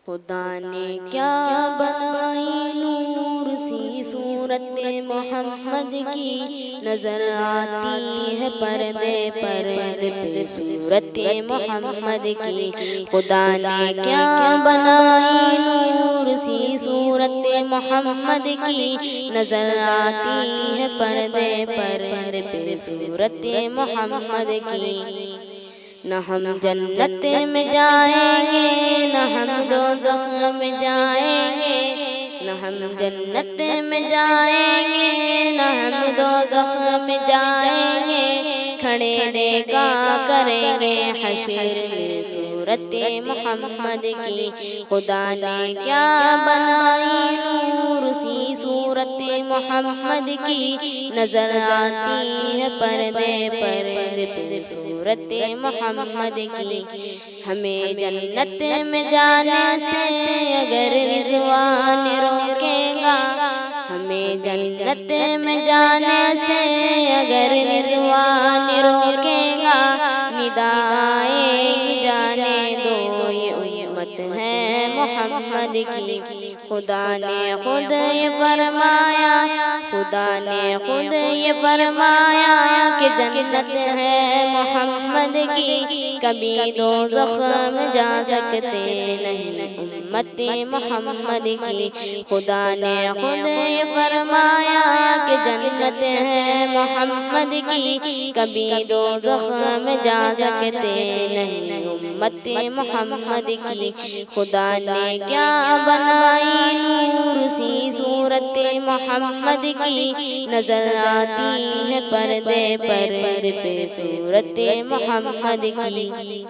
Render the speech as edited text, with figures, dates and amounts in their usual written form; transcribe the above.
خدا نے کیا بنائی نور سی صورت محمد کی، نظر آتی ہے پردے پردے پہ صورت محمد کی۔ خدا نے کیا بنائی نور سی صورت محمد کی، نظر آتی ہے پردے پردے پہ صورت محمد کی۔ نہ ہم جنت میں جائیں گے نہ ہم دوزخ میں جائیں گے، نہ ہم جنت میں جائیں گے نہ ہم دوزخ میں جائیں گے، کھڑے دیکھا کریں گے حشر میں صورت محمد کی۔ خدا نے کیا بنائی نور سی صورت محمد کی، نظر آتی ہے پردے پردے پہ صورت محمد کی۔ ہمیں جنت میں جانے سے اگر رضوان روکے گا، ہمیں جنت میں جانے سے اگر رضوان روکے گا، ندائے گی جانے دو یہ امت ہے محمد کی۔ خدا نے خود یہ فرمایا، خدا نے خود یہ فرمایا کہ جنت ہے محمد کی، کبھی دوزخ میں جا سکتے نہیں امت محمد کی۔ خدا نے خود یہ فرمایا کہ جنت ہے محمد کی، کبھی دوزخ میں جا سکتے نہیں امت محمد کی۔ خدا نے کیا بنائی نور سی صورت محمد کی، نظر آتی ہے پردے پردے پہ صورت محمد کی۔